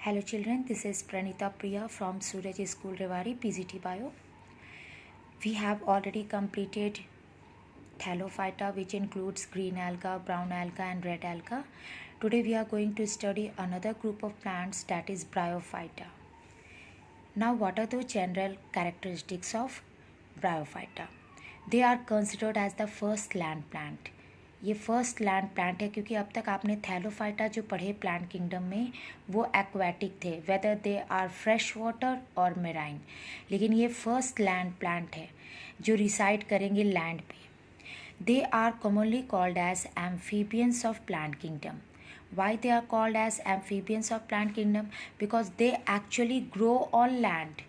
Hello children, this is Pranita Priya from Suraj School Rewari, PGT Bio. We have already completed Thallophyta, which includes green alga, brown alga and red alga. Today we are going to study another group of plants, that is Bryophyta. Now what are the general characteristics of Bryophyta? They are considered as the first land plant. ये first land plant है क्योंकि अब तक आपने Thallophyta जो पढ़े plant kingdom में वो एक्वेटिक थे, whether they are fresh water और मेराइन, लेकिन ये फर्स्ट लैंड प्लांट है जो रिसाइड करेंगे लैंड पे. They are commonly called as amphibians of plant kingdom. Why they are called as amphibians of plant kingdom? Because they actually grow on land.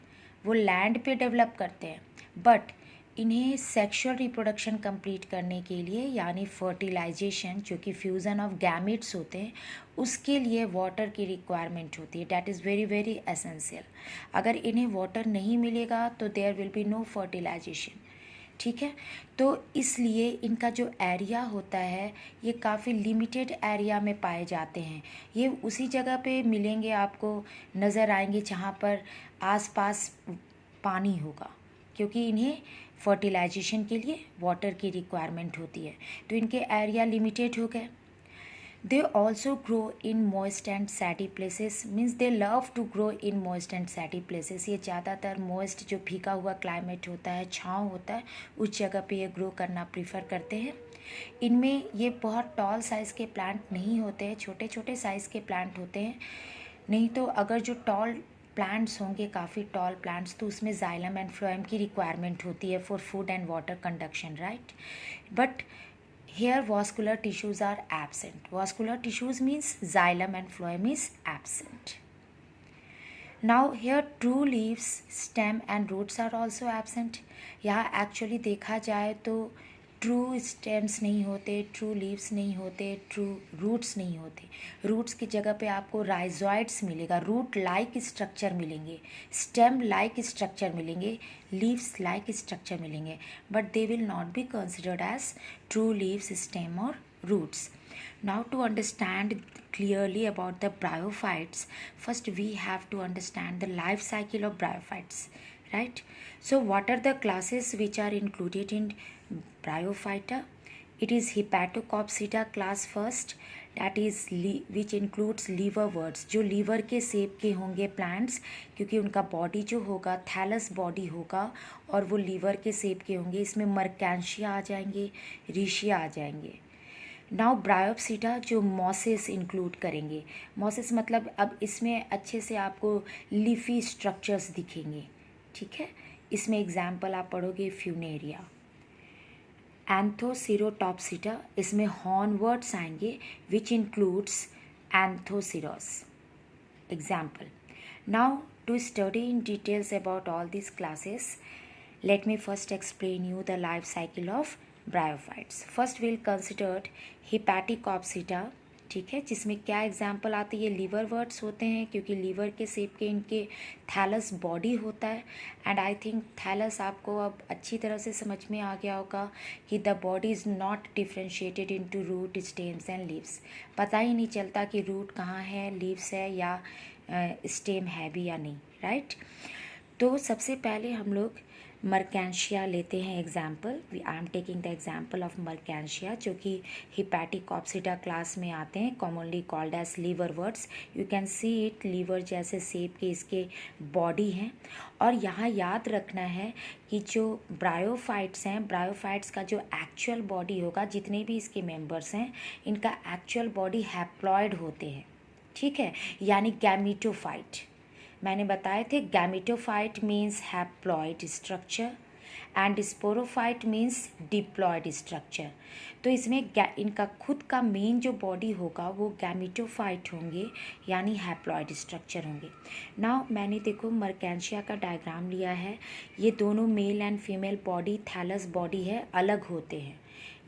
वो land पे develop करते हैं, but इन्हें sexual reproduction complete करने के लिए यानी फर्टिलाइजेशन, जो कि फ्यूज़न ऑफ गैमेट्स होते हैं, उसके लिए वाटर की रिक्वायरमेंट होती है. That is very very essential. अगर इन्हें वाटर नहीं मिलेगा तो there will be no fertilisation. ठीक है, तो इसलिए इनका जो एरिया होता है ये काफ़ी लिमिटेड एरिया में पाए जाते हैं. ये उसी जगह पे मिलेंगे, आपको नज़र आएंगे जहाँ पर आसपास पानी होगा, क्योंकि इन्हें फर्टिलाइजेशन के लिए वाटर की रिक्वायरमेंट होती है. तो इनके एरिया लिमिटेड हो गए. They also grow in moist and shady places, means they love to grow in moist and shady places. ये ज़्यादातर मॉइस्ट जो भीगा हुआ क्लाइमेट होता है, छाँव होता है, उस जगह पे ये ग्रो करना प्रीफर करते हैं. इनमें ये बहुत टॉल साइज़ के प्लांट नहीं होते हैं, छोटे छोटे साइज़ के प्लांट होते हैं. नहीं तो अगर जो टॉल प्लांट्स होंगे, काफ़ी टॉल प्लांट्स, तो उसमें जाइलम एंड फ्लोएम की रिक्वायरमेंट होती है for food and water conduction, right. But here vascular tissues are absent. Vascular tissues means xylem and phloem is absent. Now here true leaves, stem and roots are also absent. यहाँ actually देखा जाए तो true stems नहीं होते, true leaves नहीं होते, true roots नहीं होते. रूट्स की जगह पे आपको राइजॉइड्स मिलेगा, रूट लाइक स्ट्रक्चर मिलेंगे, स्टेम लाइक स्ट्रक्चर मिलेंगे, लीव्स लाइक स्ट्रक्चर मिलेंगे, but they will not be considered as true leaves, stem और roots. Now to understand clearly about the bryophytes, first we have to understand the life cycle of bryophytes, right? So what are the classes which are included in Bryophyta? It is Hepatocopsida class first, that is which includes liverworts, जो liver के shape के होंगे plants, क्योंकि उनका body जो होगा thallus body होगा और वो लीवर के शेप के होंगे. इसमें मर्कैंशिया आ जाएंगे, रीशिया आ जाएंगे. नाउ ब्रायोप्सिटा जो मॉसेस इंक्लूड करेंगे. मॉसेस मतलब अब इसमें अच्छे से आपको लीफी स्ट्रक्चर्स दिखेंगे. ठीक है, इसमें एग्जाम्पल आप पढ़ोगे फ्यूनेरिया. एंथोसिरोटॉप्सिटा, इसमें हॉर्नवर्ड्स आएंगे which includes Anthoceros. Example. Now to study in details about all this classes, let me first explain you the life cycle of bryophytes. First we'll consider Hepatocopsida, ठीक है, जिसमें क्या एग्जाम्पल आते हैं, ये लीवर वर्ड्स होते हैं क्योंकि लीवर के शेप के इनके थैलस बॉडी होता है. एंड आई थिंक थैलस आपको अब अच्छी तरह से समझ में आ गया होगा कि the body is not differentiated into root, stems and leaves. पता ही नहीं चलता कि रूट कहाँ है, लीव्स है या स्टेम है भी या नहीं, राइट. तो सबसे पहले हम लोग मर्कैंशिया लेते हैं example. I am taking the example of Marchantia, जो कि हिपैटिकॉप्सिडा क्लास में आते हैं, commonly called as liverworts. You can see it, liver जैसे शेप के इसके बॉडी हैं. और यहाँ याद रखना है कि जो ब्रायोफाइट्स हैं, ब्रायोफाइट्स का जो एक्चुअल बॉडी होगा, जितने भी इसके मेंबर्स हैं, इनका एक्चुअल बॉडी हैप्लॉइड होते हैं. ठीक है, यानी गैमीटोफाइट. मैंने बताए थे gametophyte means haploid structure and sporophyte means diploid structure. तो इसमें इनका खुद का मेन जो बॉडी होगा वो गैमीटोफाइट होंगे, यानी हैप्लॉइड स्ट्रक्चर होंगे. नाउ मैंने देखो मर्कैंशिया का डायग्राम लिया है. ये दोनों male and female body, thallus body है, अलग होते हैं.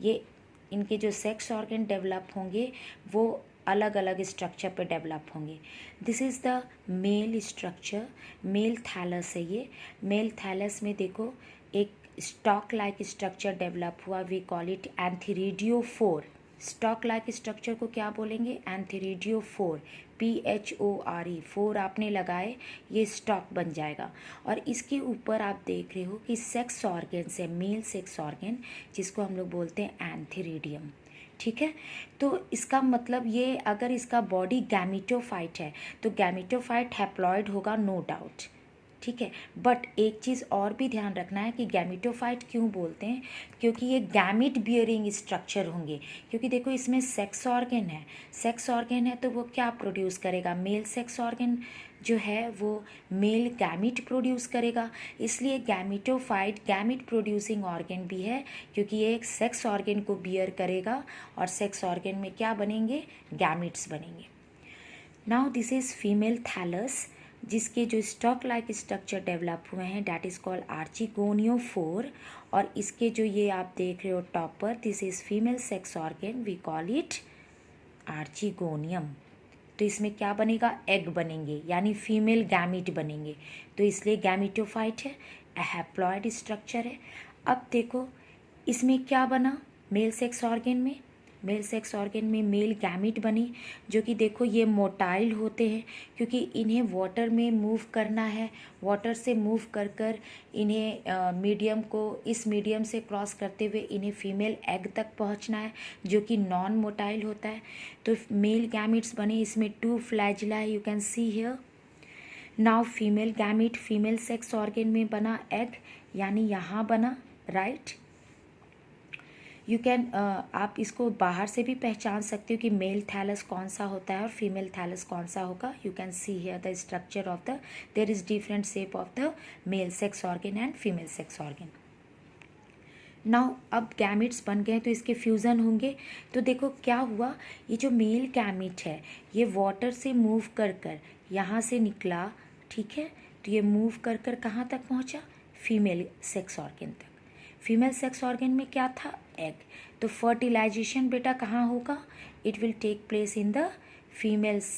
ये इनके जो सेक्स ऑर्गन डेवलप होंगे वो अलग अलग स्ट्रक्चर पे डेवलप होंगे. This is the male structure, male thallus है ये. मेल थैलस में देखो एक स्टॉक लाइक स्ट्रक्चर डेवलप हुआ, we call it antheridiophore. Stalk like structure को क्या बोलेंगे, एंथीरिडियोफोर. PHORE 4 आपने लगाए, ये स्टॉक बन जाएगा। और इसके ऊपर आप देख रहे हो कि सेक्स ऑर्गन्स है, मेल सेक्स ऑर्गन, जिसको हम लोग बोलते हैं एंथेरिडियम। ठीक है, तो इसका मतलब ये, अगर इसका बॉडी गैमिटोफाइट है तो गैमिटोफाइट हैप्लॉइड होगा, नो डाउट। ठीक है, बट एक चीज़ और भी ध्यान रखना है कि गैमिटोफाइट क्यों बोलते हैं, क्योंकि ये गैमिट बियरिंग स्ट्रक्चर होंगे। क्योंकि देखो इसमें सेक्स ऑर्गन है, सेक्स ऑर्गन है तो वो क्या प्रोड्यूस करेगा, मेल सेक्स ऑर्गन जो है वो मेल गैमिट प्रोड्यूस करेगा। इसलिए गैमिटोफाइट गैमिट प्रोड्यूसिंग ऑर्गन भी है, क्योंकि ये एक सेक्स ऑर्गन को बियर करेगा और सेक्स ऑर्गन में क्या बनेंगे, गैमिट्स बनेंगे। Now this is female thallus, जिसके जो स्टॉक लाइक स्ट्रक्चर डेवलप हुए हैं, डैट इज़ कॉल्ड आर्चिगोनियोफोर। और इसके जो ये आप देख रहे हो टॉप पर, this is female sex organ, we call it archegonium. तो इसमें क्या बनेगा, एग बनेंगे, यानी फीमेल गैमिट बनेंगे, तो इसलिए गैमिटोफाइट है, हैप्लॉइड स्ट्रक्चर है। अब देखो इसमें क्या बना, मेल सेक्स ऑर्गन में, मेल सेक्स ऑर्गन में मेल गैमिट बनी, जो कि देखो ये मोटाइल होते हैं, क्योंकि इन्हें वाटर में मूव करना है, वाटर से मूव कर कर इन्हें मीडियम को, इस मीडियम से क्रॉस करते हुए इन्हें फीमेल एग तक पहुंचना है, जो कि नॉन मोटाइल होता है। तो मेल गैमिट्स बने, इसमें 2 फ्लैजिला है, you can see here. Now female gamete female sex organ में बना एग, यानी यहाँ बना, राइट। यू कैन आप इसको बाहर से भी पहचान सकते हो कि मेल थैलस कौन सा होता है और फीमेल थैलस कौन सा होगा। You can see here the structure of the, there is different shape of the male sex organ and female sex organ. Now अब गैमिट्स बन गए तो इसके फ्यूज़न होंगे। तो देखो क्या हुआ, ये जो मेल गैमिट है ये वाटर से मूव कर कर यहाँ से निकला, ठीक है, तो ये मूव कर कर कहाँ तक पहुँचा, फीमेल सेक्स ऑर्गन तक। फीमेल सेक्स ऑर्गन में क्या था, एग। तो फर्टिलाइजेशन बेटा कहाँ होगा, it will take place in the female's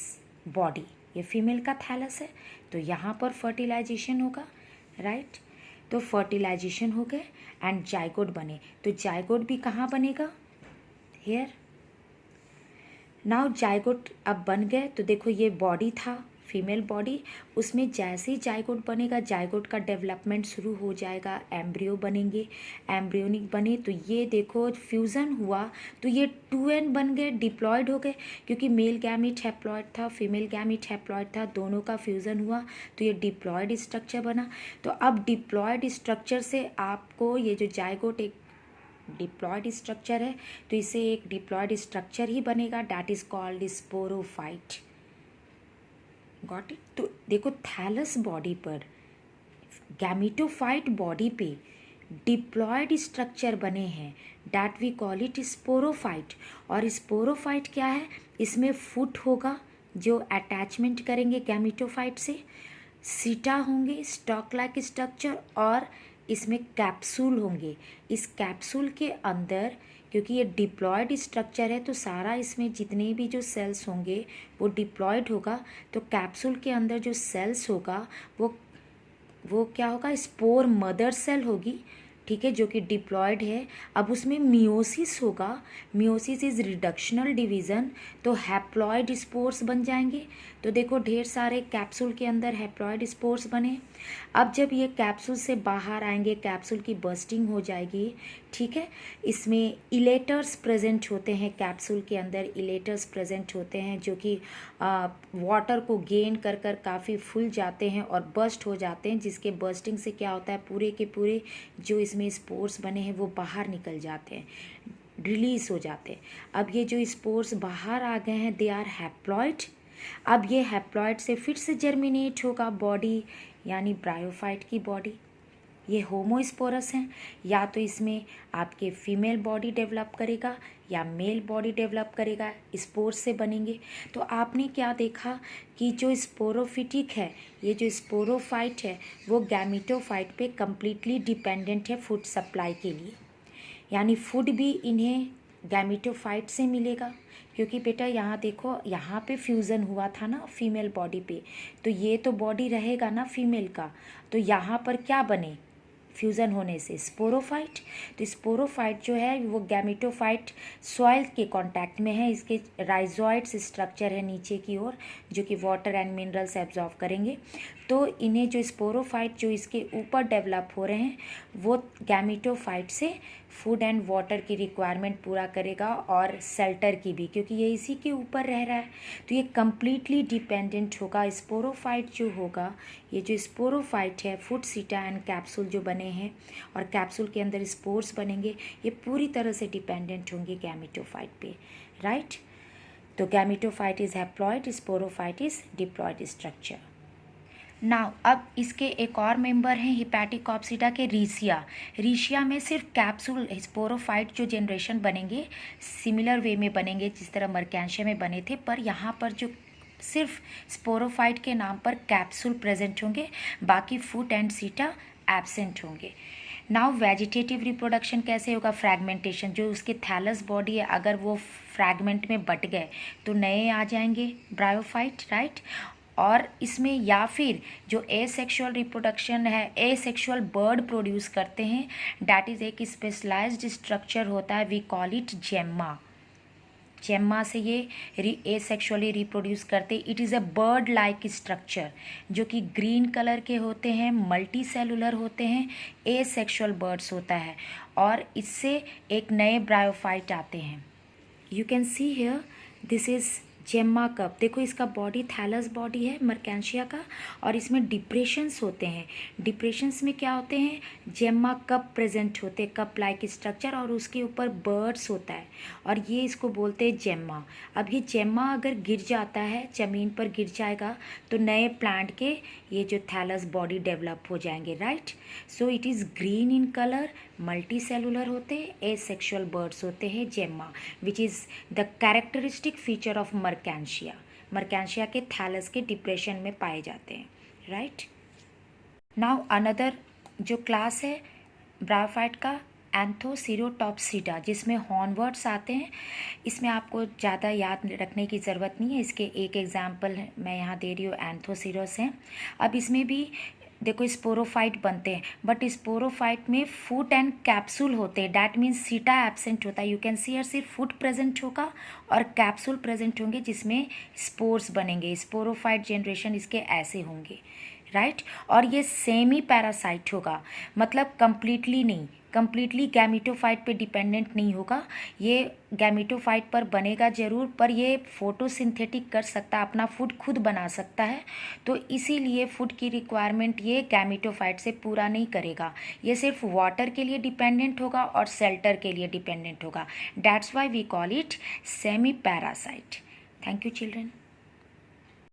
body, ये फीमेल का थैलस है, तो यहाँ पर फर्टिलाइजेशन होगा, राइट। तो फर्टिलाइजेशन हो गए एंड जाइगोट बने, तो जाइगोट भी कहाँ बनेगा, हेयर। नाउ जाइगोट अब बन गए, तो देखो ये बॉडी था, फीमेल बॉडी, उसमें जैसे ही जाइगोट बनेगा, जाइगोट का डेवलपमेंट शुरू हो जाएगा, एम्ब्रियो बनेंगे, एम्ब्रियोनिक बने, तो ये देखो फ्यूज़न हुआ, तो ये 2n बन गए, डिप्लॉयड हो गए, क्योंकि मेल गैमिट हैप्लॉयड था, फीमेल गैमिट हैप्लॉयड था, दोनों का फ्यूज़न हुआ, तो ये डिप्लॉयड स्ट्रक्चर बना। तो अब डिप्लॉयड स्ट्रक्चर से आपको ये जो जाइगोट एक डिप्लॉयड स्ट्रक्चर है, तो इसे एक डिप्लॉयड स्ट्रक्चर ही बनेगा, that is called sporophyte. Got it. तो देखो थैलस बॉडी पर, गैमिटोफाइट बॉडी पे डिप्लॉयड स्ट्रक्चर बने हैं, that we call it sporophyte. और स्पोरोफाइट क्या है, इसमें फुट होगा जो अटैचमेंट करेंगे गैमिटोफाइट से, सीटा होंगे, स्टॉक लाइक स्ट्रक्चर, और इसमें कैप्सूल होंगे। इस कैप्सूल के अंदर, क्योंकि ये डिप्लॉयड स्ट्रक्चर है तो सारा इसमें जितने भी जो सेल्स होंगे वो डिप्लॉयड होगा, तो कैप्सूल के अंदर जो सेल्स होगा वो क्या होगा, स्पोर मदर सेल होगी, ठीक है, जो कि डिप्लॉयड है। अब उसमें मियोसिस होगा, मियोसिस इज रिडक्शनल डिवीज़न, तो हैप्लॉयड स्पोर्स बन जाएंगे। तो देखो ढेर सारे कैप्सूल के अंदर हैप्लॉयड स्पोर्स बने। अब जब ये कैप्सूल से बाहर आएंगे, कैप्सूल की बर्स्टिंग हो जाएगी, ठीक है। इसमें इलेटर्स प्रेजेंट होते हैं, कैप्सूल के अंदर इलेटर्स प्रेजेंट होते हैं, जो कि वाटर को गेन कर कर काफ़ी फूल जाते हैं और बर्स्ट हो जाते हैं, जिसके बर्स्टिंग से क्या होता है, पूरे के पूरे जो इसमें स्पोर्स बने हैं वो बाहर निकल जाते हैं, रिलीज हो जाते हैं। अब ये जो स्पोर्स बाहर आ गए हैं, दे आर हैप्लॉइड। अब ये हैप्लॉइड से फिर से जर्मिनेट होगा बॉडी, यानी ब्रायोफाइट की बॉडी। ये होमोस्पोरस हैं, या तो इसमें आपके फीमेल बॉडी डेवलप करेगा या मेल बॉडी डेवलप करेगा, स्पोर्स से बनेंगे। तो आपने क्या देखा कि जो स्पोरोफिटिक है, ये जो स्पोरोफाइट है वो गैमिटोफाइट पे कम्प्लीटली डिपेंडेंट है फूड सप्लाई के लिए, यानी फूड भी इन्हें गैमिटोफाइट से मिलेगा। क्योंकि बेटा यहाँ देखो, यहाँ पे फ्यूज़न हुआ था ना फीमेल बॉडी पे, तो ये तो बॉडी रहेगा ना फीमेल का, तो यहाँ पर क्या बने, फ्यूज़न होने से स्पोरोफाइट। तो स्पोरोफाइट जो है वो गैमेटोफाइट सॉइल के कांटेक्ट में है, इसके राइजोइड्स स्ट्रक्चर है नीचे की ओर जो कि वाटर एंड मिनरल्स एब्जॉर्व करेंगे। तो इन्हें जो स्पोरोफाइट जो इसके ऊपर डेवलप हो रहे हैं वो गैमेटोफाइट से फूड एंड वाटर की रिक्वायरमेंट पूरा करेगा और शेल्टर की भी, क्योंकि ये इसी के ऊपर रह रहा है। तो ये कम्प्लीटली डिपेंडेंट होगा। स्पोरोफाइट जो होगा, ये जो स्पोरोफाइट है फूड सीटा एंड कैप्सूल जो बने हैं और कैप्सूल के अंदर स्पोर्स बनेंगे, ये पूरी तरह से डिपेंडेंट होंगे गैमेटोफाइट पे, राइट। तो gametophyte is haploid, sporophyte is diploid structure. Now अब इसके एक और मेंबर हैं हिपैटिकॉप्सिडा के रीशिया में सिर्फ कैप्सूल स्पोरोफाइट जो जनरेशन बनेंगे सिमिलर वे में बनेंगे जिस तरह मर्कैंशिया में बने थे, पर यहाँ पर जो सिर्फ स्पोरोफाइट के नाम पर कैप्सूल प्रेजेंट होंगे, बाकी फूट एंड सीटा एब्सेंट होंगे। नाउ वेजिटेटिव रिप्रोडक्शन कैसे होगा? फ्रैगमेंटेशन, जो उसके थैलस बॉडी है अगर वो फ्रैगमेंट में बट गए तो नए आ जाएंगे ब्रायोफाइट, राइट। और इसमें या फिर जो एसेक्सुअल रिप्रोडक्शन है, एसेक्सुअल बर्ड प्रोड्यूस करते हैं, डैट इज़ एक स्पेशलाइज्ड स्ट्रक्चर होता है, we call it gemma. Gemma से ये एसेक्सुअली रिप्रोड्यूस करते। It is a bud like structure जो कि ग्रीन कलर के होते हैं, मल्टी सेलुलर होते हैं, एसेक्सुअल बर्ड्स होता है और इससे एक नए ब्रायोफाइट आते हैं। You can see here this is gemma cup. देखो इसका बॉडी थैलस बॉडी है मर्कैंशिया का और इसमें डिप्रेशंस होते हैं। डिप्रेशंस में क्या होते हैं? जेम्मा कप प्रेजेंट होते हैं, कप लाइक स्ट्रक्चर, और उसके ऊपर बर्ड्स होता है और ये इसको बोलते हैं जेम्मा। अब ये जेम्मा अगर गिर जाता है, ज़मीन पर गिर जाएगा तो नए प्लांट के ये जो थैलस बॉडी डेवलप हो जाएंगे, right. So it is green in colour, multi cellular होते हैं, एसेक्सुअल बर्ड्स होते हैं gemma, which is the characteristic feature of Marchantia. Marchantia के थैलस के डिप्रेशन में पाए जाते हैं, राइट। नाउ अनदर जो क्लास है ब्रायोफाइट का एंथोसिरोटॉप्सिडा, जिसमें हॉर्नवर्ड्स आते हैं। इसमें आपको ज़्यादा याद रखने की ज़रूरत नहीं है, इसके एक एग्जाम्पल मैं यहाँ दे रही हूँ, एंथोसिरोस हैं। अब इसमें भी देखो स्पोरोफाइट बनते हैं, बट स्पोरोफाइट में फूट एंड कैप्सूल होते हैं, डैट मीन्स सीटा एब्सेंट होता है। यू कैन सी सिर्फ फूट प्रेजेंट होगा और कैप्सूल प्रेजेंट होंगे जिसमें स्पोर्स बनेंगे। स्पोरोफाइट जनरेशन इसके ऐसे होंगे, राइट। और ये सेमी पैरासाइट होगा, मतलब कंप्लीटली नहीं, कंप्लीटली गैमेटोफाइट पे डिपेंडेंट नहीं होगा। ये गैमेटोफाइट पर बनेगा ज़रूर, पर ये फोटोसिंथेटिक कर सकता है, अपना फूड खुद बना सकता है। तो इसीलिए फूड की रिक्वायरमेंट ये गैमेटोफाइट से पूरा नहीं करेगा। ये सिर्फ वाटर के लिए डिपेंडेंट होगा और शेल्टर के लिए डिपेंडेंट होगा। That's why we call it semi parasite. Thank you children.